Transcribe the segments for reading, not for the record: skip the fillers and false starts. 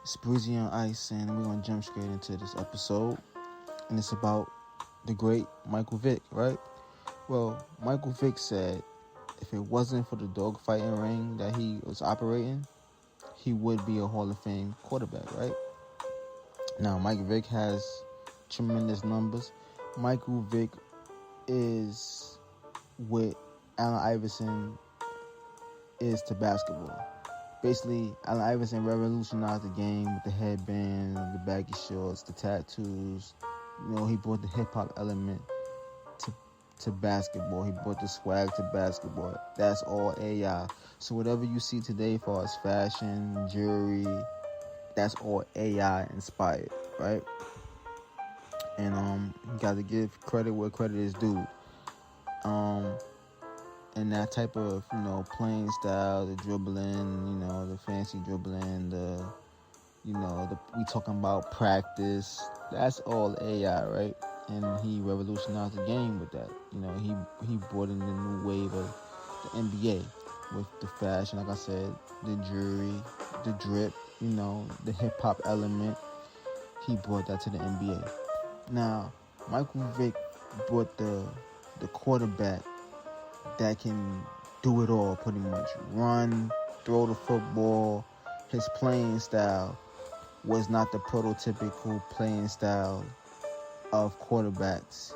It's Breezy on Ice, and we're going to jump straight into this episode. And it's about the great Michael Vick, right? Well, Michael Vick said if it wasn't for the dogfighting ring that he was operating, he would be a Hall of Fame quarterback, right? Now, Mike Vick has tremendous numbers. Michael Vick is what Allen Iverson is to basketball. Basically, Allen Iverson revolutionized the game with the headband, the baggy shorts, the tattoos. He brought the hip-hop element to basketball. He brought the swag to basketball. That's all AI. So whatever you see today as far as fashion, jewelry, that's all AI inspired, right? And you got to give credit where credit is due. And that type of, playing style, the dribbling, the fancy dribbling, we talking about practice. That's all AI, right? And he revolutionized the game with that. He brought in the new wave of the NBA with the fashion, like I said, the jewelry, the drip, the hip hop element. He brought that to the NBA. Now, Michael Vick brought the quarterback that can do it all, pretty much. Run, throw the football. His playing style was not the prototypical playing style of quarterbacks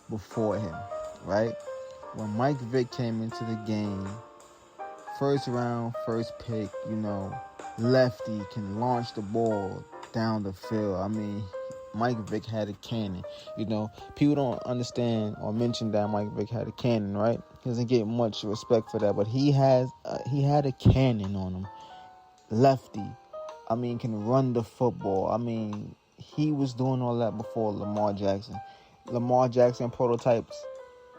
before him, right? When Mike Vick came into the game, first round, first pick, lefty, can launch the ball down the field. I mean, Mike Vick had a cannon. People don't understand or mention that Mike Vick had a cannon, right? He doesn't get much respect for that, but he had a cannon on him. Lefty. I mean, can run the football. I mean, he was doing all that before Lamar Jackson. Lamar Jackson prototypes,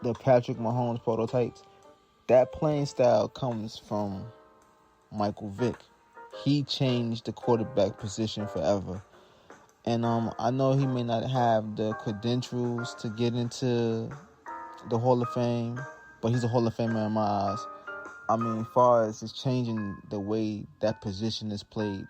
the Patrick Mahomes prototypes, that playing style comes from Michael Vick. He changed the quarterback position forever. And I know he may not have the credentials to get into the Hall of Fame, but he's a Hall of Famer in my eyes. I mean, as far as it's changing the way that position is played,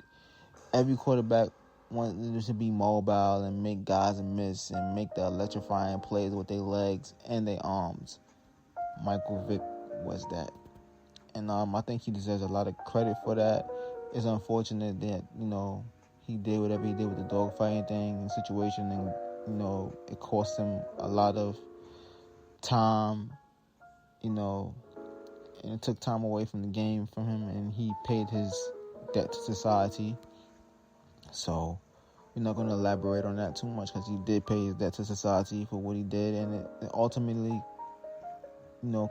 every quarterback wants to be mobile and make guys miss and make the electrifying plays with their legs and their arms. Michael Vick was that. And I think he deserves a lot of credit for that. It's unfortunate that, he did whatever he did with the dogfighting thing and situation, and, it cost him a lot of time, and it took time away from the game from him, and he paid his debt to society. So we're not going to elaborate on that too much because he did pay his debt to society for what he did, and it ultimately,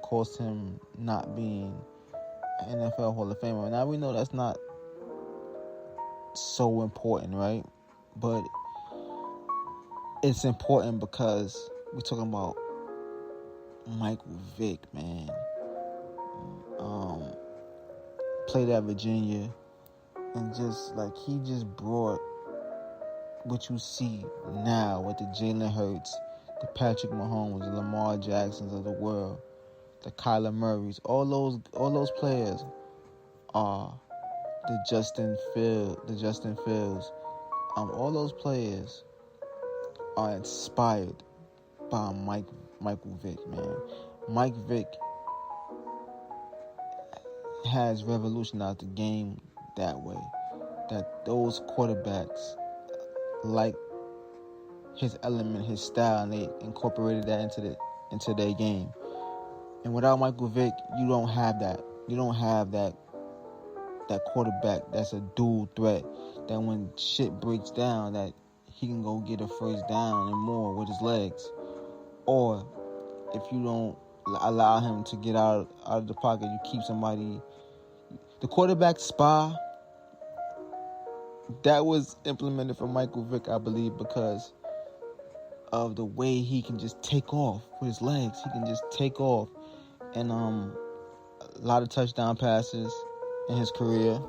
cost him not being an NFL Hall of Famer. Now we know that's not so important, right? But it's important because we're talking about Michael Vick, man. Played at Virginia, and he just brought what you see now with the Jalen Hurts, the Patrick Mahomes, the Lamar Jacksons of the world, the Kyler Murrays. All those players are the Justin Fields. All those players are inspired by Michael Vick, man. Mike Vick has revolutionized the game that way. That those quarterbacks like his element, his style, and they incorporated that into their game. And without Michael Vick, you don't have that. You don't have that quarterback that's a dual threat, that when shit breaks down, that he can go get a first down and more with his legs. Or if you don't allow him to get out of the pocket, you keep somebody. The quarterback spy, that was implemented for Michael Vick, I believe, because of the way he can just take off with his legs. He can just take off. And a lot of touchdown passes in his career.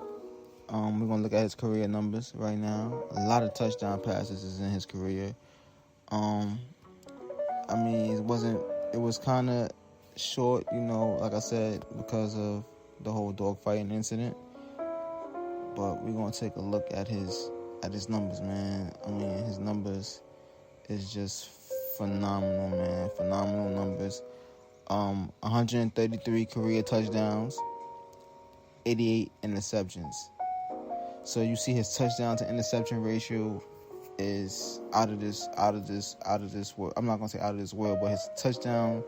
We're going to look at his career numbers right now. A lot of touchdown passes is in his career. It was kind of short, like I said, because of the whole dogfighting incident. but we're gonna take a look at his numbers, man. I mean, his numbers is just phenomenal, man. Phenomenal numbers. 133 career touchdowns, 88 interceptions. So you see his touchdown to interception ratio is out of this world. I'm not gonna say out of this world, but his touchdown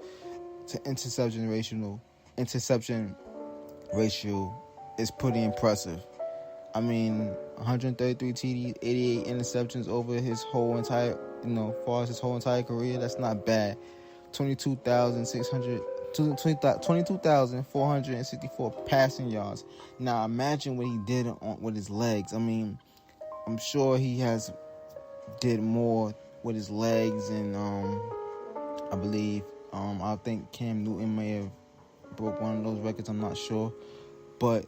to interception ratio is pretty impressive. I mean, 133 TDs, 88 interceptions over his whole entire, far as his whole entire career. That's not bad. 22,464 passing yards. Now imagine what he did with his legs. I mean, I'm sure he has did more with his legs, and I believe I think Cam Newton may have broke one of those records. I'm not sure, but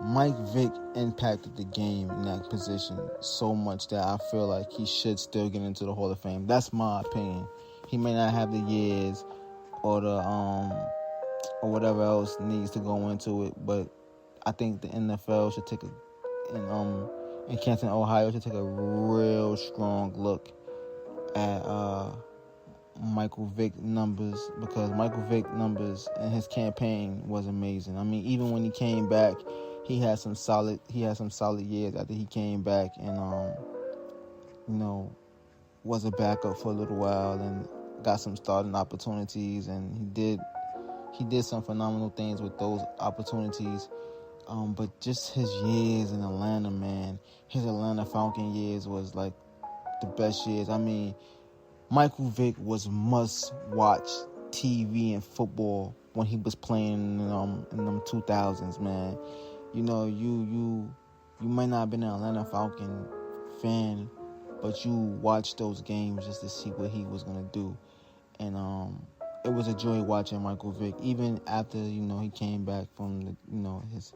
Mike Vick impacted the game in that position so much that I feel like he should still get into the Hall of Fame. That's my opinion. He may not have the years or the or whatever else needs to go into it, but I think the NFL should take in Canton, Ohio, should take a real strong look at Michael Vick numbers, because Michael Vick numbers in his campaign was amazing. I mean, even when he came back, he had some solid years after he came back, and was a backup for a little while and got some starting opportunities, and he did some phenomenal things with those opportunities. But just his years in Atlanta, man, his Atlanta Falcon years was like the best years. I mean, Michael Vick was must-watch TV and football when he was playing in them 2000s, man. You might not have been an Atlanta Falcon fan, but you watched those games just to see what he was gonna do, and it was a joy watching Michael Vick, even after he came back from his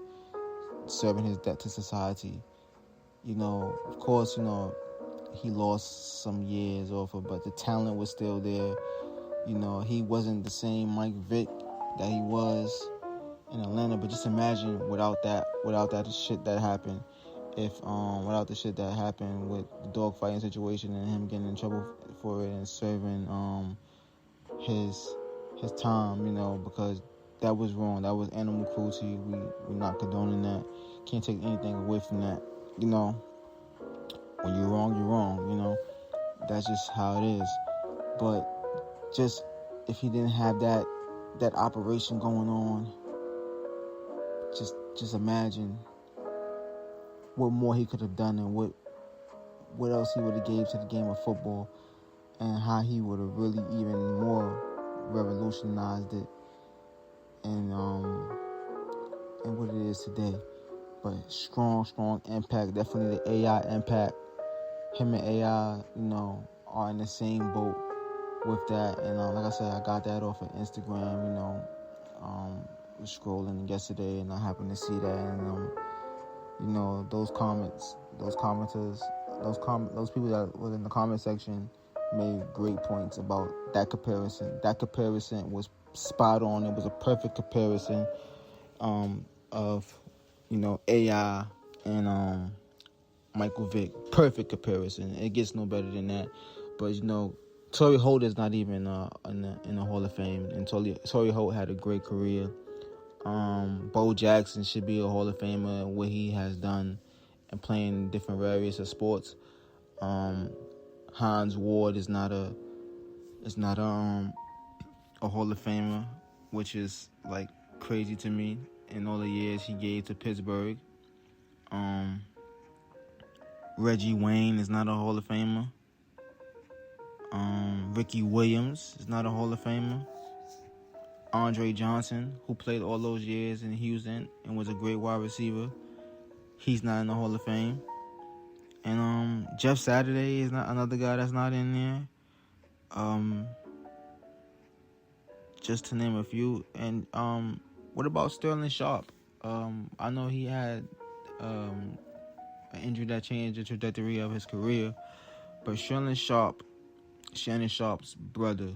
serving his debt to society. Of course, he lost some years off of, but the talent was still there. He wasn't the same Mike Vick that he was in Atlanta, but just imagine without that shit that happened, without the shit that happened with the dogfighting situation and him getting in trouble for it and serving his time, because that was wrong. That was animal cruelty. We're not condoning that. Can't take anything away from that. When you're wrong, you're wrong. That's just how it is. But just if he didn't have that operation going on, just imagine what more he could have done, and what else he would have gave to the game of football, and how he would have really even more revolutionized it, and what it is today. But strong impact. Definitely the AI impact. Him and AI, are in the same boat with that. And like I said, I got that off of Instagram. Was scrolling yesterday, and I happened to see that. And those commenters, those people that were in the comment section made great points about that comparison. That comparison was spot on. It was a perfect comparison of AI and Michael Vick. Perfect comparison. It gets no better than that. But Torrey Holt is not even in the Hall of Fame, and Torrey Holt had a great career. Bo Jackson should be a Hall of Famer, what he has done and playing different various of sports. Hines Ward is not a Hall of Famer, which is like crazy to me, in all the years he gave to Pittsburgh. Reggie Wayne is not a Hall of Famer. Ricky Williams is not a Hall of Famer. Andre Johnson, who played all those years in Houston and was a great wide receiver, he's not in the Hall of Fame. And Jeff Saturday is not another guy that's not in there. Just to name a few. And what about Sterling Sharp? I know he had an injury that changed the trajectory of his career, but Shannon Sharp's brother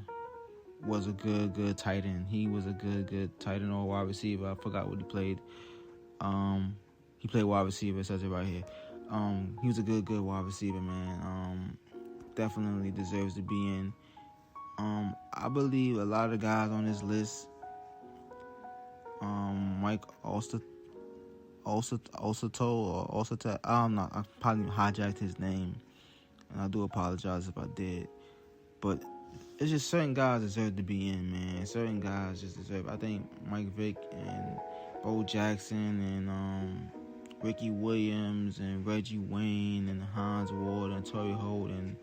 was a good tight end. He was a good tight end or wide receiver. I forgot what he played. He played wide receiver. It says it right here. He was a good wide receiver, man. Definitely deserves to be in. I believe a lot of guys on this list, Mike Olsato or Olsata, I probably hijacked his name, and I do apologize if I did. But it's just certain guys deserve to be in, man. Certain guys just deserve. I think Mike Vick and Bo Jackson and Ricky Williams and Reggie Wayne and Hines Ward and Torrey Holt and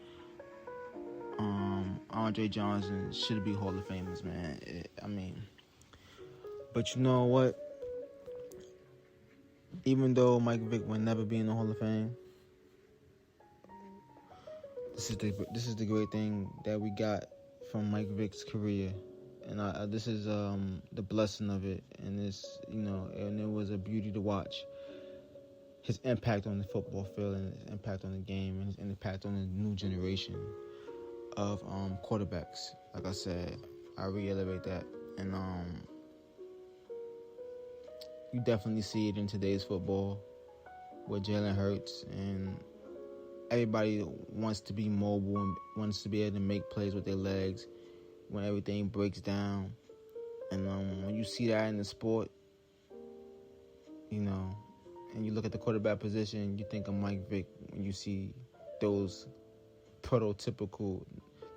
Andre Johnson should be Hall of Famers, man. But you know what? Even though Mike Vick will never be in the Hall of Fame, this is the great thing that we got from Mike Vick's career, and this is the blessing of it, and and it was a beauty to watch. His impact on the football field and his impact on the game and his impact on the new generation of quarterbacks. Like I said, I reiterate that, and you definitely see it in today's football with Jalen Hurts, and everybody wants to be mobile and wants to be able to make plays with their legs when everything breaks down. And when you see that in the sport, and you look at the quarterback position, you think of Mike Vick when you see those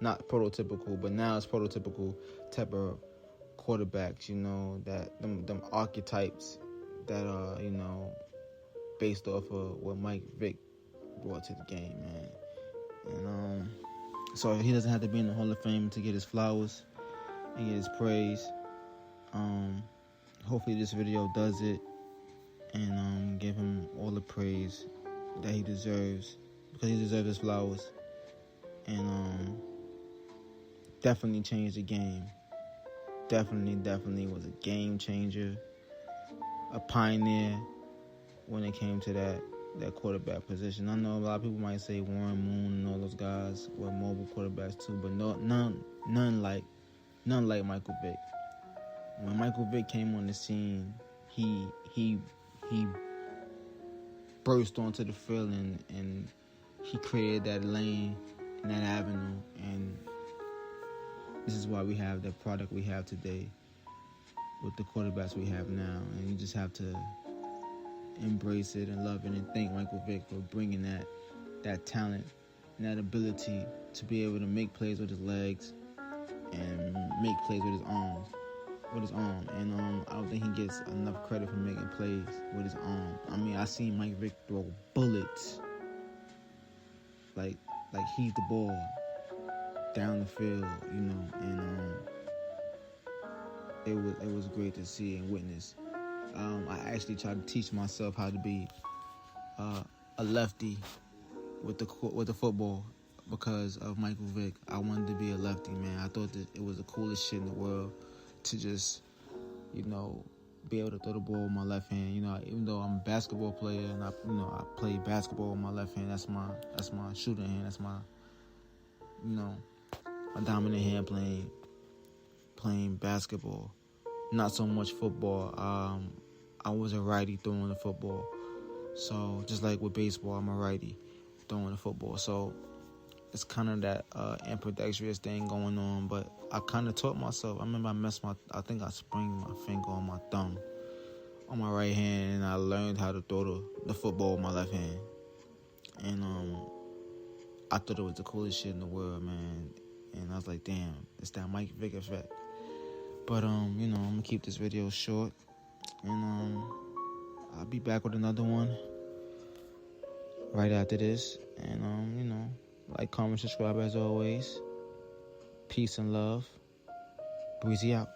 not prototypical, but now it's prototypical type of quarterbacks, that them archetypes that are, based off of what Mike Vick brought to the game, man. And so he doesn't have to be in the Hall of Fame to get his flowers and get his praise. Hopefully this video does it and give him all the praise that he deserves, because he deserves his flowers. And definitely changed the game. Definitely was a game changer, a pioneer when it came to that quarterback position. I know a lot of people might say Warren Moon and all those guys were mobile quarterbacks too, but none like Michael Vick. When Michael Vick came on the scene, he burst onto the field and he created that lane and that avenue, and this is why we have the product we have today with the quarterbacks we have now. And you just have to embrace it and love it and thank Michael Vick for bringing that talent and that ability to be able to make plays with his legs and make plays with his arm. And I don't think he gets enough credit for making plays with his arm. I seen Mike Vick throw bullets like he's the ball down the field, and it was great to see and witness. I actually tried to teach myself how to be a lefty with the football because of Michael Vick. I wanted to be a lefty, man. I thought that it was the coolest shit in the world to just, be able to throw the ball with my left hand. Even though I'm a basketball player and I play basketball with my left hand, that's my shooting hand. That's my, my dominant hand playing basketball. Not so much football. I was a righty throwing the football. So just like with baseball, I'm a righty throwing the football. So it's kind of that ambidextrous thing going on, but I kind of taught myself. I remember I think I sprained my finger on my thumb on my right hand, and I learned how to throw the football with my left hand. And I thought it was the coolest shit in the world, man. And I was like, damn, it's that Mike Vick effect. But I'm gonna keep this video short, and I'll be back with another one right after this. And like, comment, subscribe as always. Peace and love. Breezy out.